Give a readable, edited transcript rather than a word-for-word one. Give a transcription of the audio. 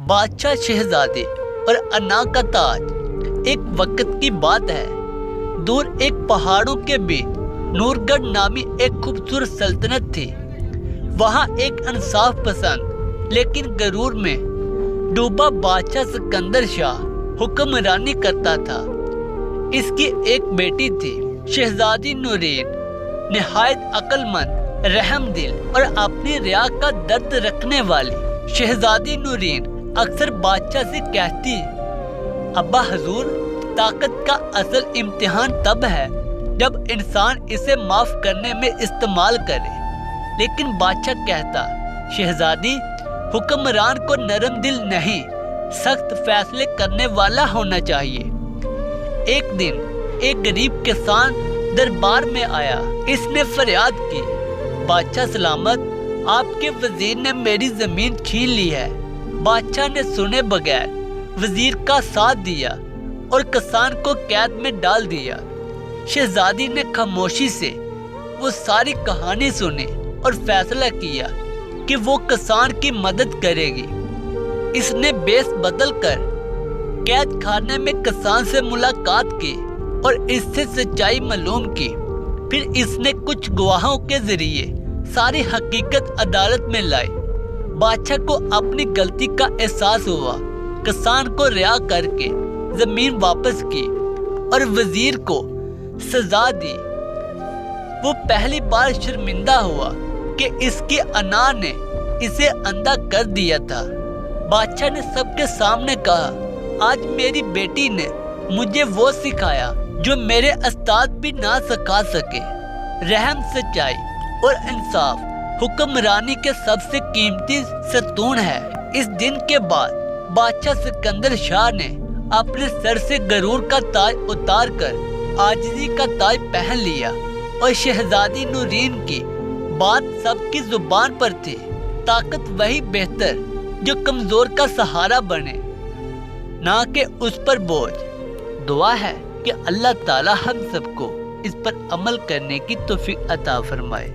بادشاہ شہزادے اور انا کا تاج۔ ایک وقت کی بات ہے، دور ایک پہاڑوں کے بیچ نور گڑھ نامی ایک خوبصورت سلطنت تھی۔ وہاں ایک انصاف پسند لیکن غرور میں ڈوبا بادشاہ سکندر شاہ حکمرانی کرتا تھا۔ اس کی ایک بیٹی تھی، شہزادی نورین، نہایت عقل مند، رحم دل اور اپنی رعایا کا درد رکھنے والی۔ شہزادی نورین اکثر بادشاہ سے کہتی، ابا حضور، طاقت کا اصل امتحان تب ہے جب انسان اسے معاف کرنے میں استعمال کرے۔ لیکن بادشاہ کہتا، شہزادی، حکمران کو نرم دل نہیں، سخت فیصلے کرنے والا ہونا چاہیے۔ ایک دن ایک غریب کسان دربار میں آیا۔ اس نے فریاد کی، بادشاہ سلامت، آپ کے وزیر نے میری زمین چھین لی ہے۔ بادشاہ نے سنے بغیر وزیر کا ساتھ دیا اور کسان کو قید میں ڈال دیا۔ شہزادی نے خاموشی سے وہ ساری کہانی سنی اور فیصلہ کیا کہ وہ کسان کی مدد کرے گی۔ اس نے بیس بدل کر قید خانے میں کسان سے ملاقات کی اور اس سے سچائی معلوم کی۔ پھر اس نے کچھ گواہوں کے ذریعے ساری حقیقت عدالت میں لائی۔ بادشاہ کو اپنی غلطی کا احساس ہوا، کسان کو رہا کر کے زمین واپس کی اور وزیر کو سزا دی۔ وہ پہلی بار شرمندہ ہوا کہ اس کی انا نے اسے اندھا کر دیا تھا۔ بادشاہ نے سب کے سامنے کہا، آج میری بیٹی نے مجھے وہ سکھایا جو میرے استاد بھی نہ سکھا سکے۔ رحم، سچائی اور انصاف حکمرانی کے سب سے قیمتی ستون ہے۔ اس دن کے بعد بادشاہ سکندر شاہ نے اپنے سر سے غرور کا تاج اتار کر عاجزی کا تاج پہن لیا، اور شہزادی نورین کی بات سب کی زبان پر تھی، طاقت وہی بہتر جو کمزور کا سہارا بنے، نہ کہ اس پر بوجھ۔ دعا ہے کہ اللہ تعالی ہم سب کو اس پر عمل کرنے کی توفیق عطا فرمائے۔